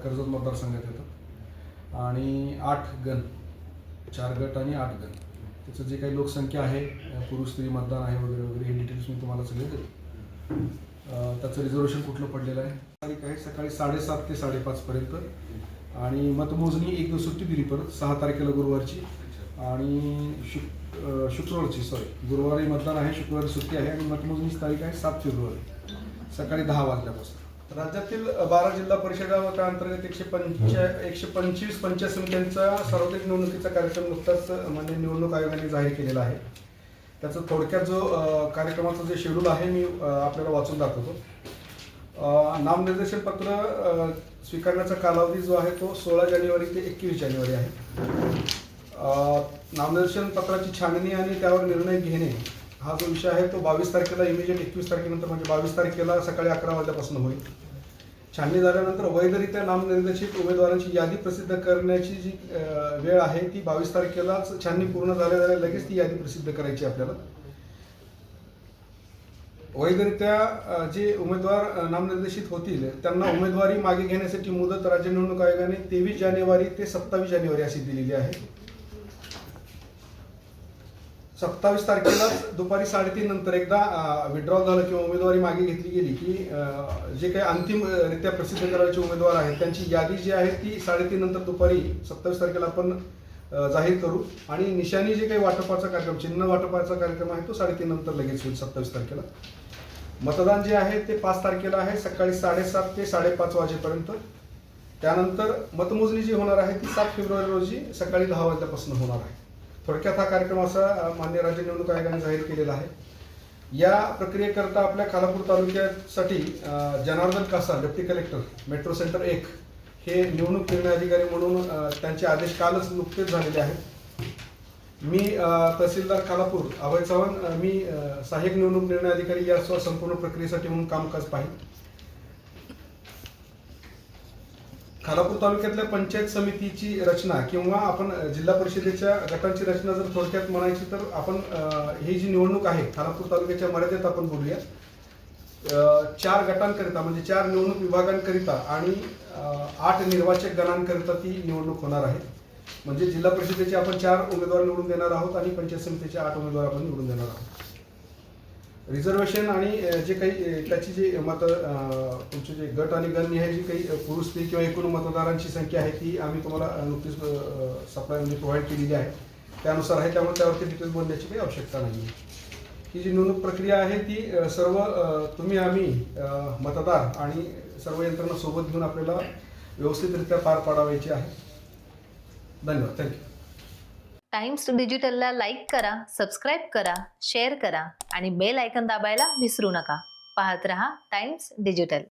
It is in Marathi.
कर्जत मतदारसंघात येतं आणि 8 गण, 4 गट आणि 8 गण, त्याचं जे काही लोकसंख्या आहे, पुरुष स्त्री मतदान आहे वगैरे वगैरे, हे डिटेल्स मी तुम्हाला सगळे देतो. त्याचं रिझर्वेशन कुठलं पडलेलं आहे, तारीख आहे सकाळी 7:30 ते 5:30 पर्यंत आणि मतमोजणी 1 दिवस सुट्टी दिली परत 6 तारखेला गुरुवारची आणि गुरुवारी मतदान आहे, शुक्रवारी सुट्टी आहे आणि मतमोजणीची तारीख आहे 7 फेब्रुवारी सकाळी 10 वाजल्यापासून. राज्यातील 12 जिल्हा परिषदा व त्या अंतर्गत 125 पंचायत समित्यांचा सार्वत्रिक निवडणुकीचा कार्यक्रम नुकताच माननीय निवडणूक आयोगाने जाहीर केलेला आहे. त्याचं थोडक्यात जो कार्यक्रमाचं जे शेड्यूल आहे मी आपल्याला वाचून दाखवतो. नामनिर्देशन पत्र स्वीकारण्याचा कालावधी जो आहे तो 16 जानेवारी ते 21 जानेवारी आहे. नामनिर्देशन पत्राची छाननी आणि त्यावर निर्णय घेणे हा जो विषय आहे तो 22 तारखेला इमिजिएट 21 तारखेनंतर म्हणजे 22 तारखेला सकाळी 11 वाजल्यापासून होईल. छाननी झाल्यानंतर वैधरित्या नामनिर्देशित उमेदवारांची यादी प्रसिद्ध करण्याची जी वेळ आहे ती 22 तारखेलाच छाननी पूर्ण झाल्या लगेच ती यादी प्रसिद्ध करायची आपल्याला. वैधरित्या जे उमेदवार नामनिर्देशित होतील त्यांना उमेदवारी मागे घेण्यासाठी मुदत राज्य निवडणूक आयोगाने 23 जानेवारी ते 27 जानेवारी अशी दिलेली आहे. 27 तारखेलाच दुपारी 3:30 नंतर एकदा विड्रॉल झालं किंवा उमेदवारी मागे घेतली गेली की जे काही अंतिमरित्या प्रसिद्ध करायचे उमेदवार आहेत त्यांची यादी जी आहे ती 3:30 नंतर दुपारी 27 तारखेला आपण जाहीर करू आणि निशाणी जे काही वाटपाचा कार्यक्रम, चिन्ह वाटपाचा कार्यक्रम आहे तो 3:30 नंतर लगेच होईल 27 तारखेला. मतदान जे आहे ते 5 तारखेला आहे सकाळी 7:30 ते 5:30 वाजेपर्यंत. त्यानंतर मतमोजणी जी होणार आहे ती 7 फेब्रुवारी रोजी सकाळी 10 वाजल्यापासून होणार आहे. थोडक्यात हा कार्यक्रम असा मान्य राज्य निवडणूक आयोगाने जाहीर केलेला आहे. या प्रक्रियेकरता आपल्या खालापूर तालुक्यासाठी Janardan Kasar deputy collector metro centre 1 हे निवडणूक निर्णय अधिकारी म्हणून त्यांचे आदेश कालच नुकतेच झालेले आहेत. मी तहसीलदार खालापूर अभय चव्हाण मी सहाय्यक निवडणूक निर्णय अधिकारी या संपूर्ण प्रक्रियेसाठी म्हणून कामकाज पाहिजे. खालापूर तालुक्यातल्या पंचायत समितीची रचना किंवा आपण जिल्हा परिषदेच्या गटांची रचना जर थोडक्यात म्हणायची तर आपण ही जी निवडणूक आहे खालापूर तालुक्याच्या मर्यादेत आपण बोलूया. 4 गटांकरिता म्हणजे 4 निवडणूक विभागांकरिता आणि 8 निर्वाचक गणांकरिता ती निवडणूक होणार आहे. म्हणजे जिल्हा परिषदेचे आपण 4 उमेदवार निवडून देणार आहोत आणि पंचायत समितीचे 8 उमेदवार आपण निवडून देणार आहोत. रिझर्वेशन आणि जे काही त्याची जी तुमचे जे गट आणि गण हे जी काही पुरुष स्त्री किंवा एकूण मतदारांची संख्या आहे ती आम्ही तुम्हाला नुकतीच सप्लाय म्हणजे प्रोव्हाइड केलेली आहे, त्यानुसार आहे. त्यामुळे त्यावरती डिटेल्स बोलण्याची काही आवश्यकता नाही. ही जी निवडणूक प्रक्रिया आहे ती सर्व तुम्ही आम्ही मतदार आणि सर्व यंत्रणा सोबत घेऊन आपल्याला व्यवस्थितरित्या पार पाडावायची आहे. धन्यवाद. थँक्यू. टाइम्स डिजिटलला लाईक करा, सबस्क्राईब करा, शेअर करा आणि बेल आयकॉन दाबायला विसरू नका. पाहत रहा टाइम्स डिजिटल.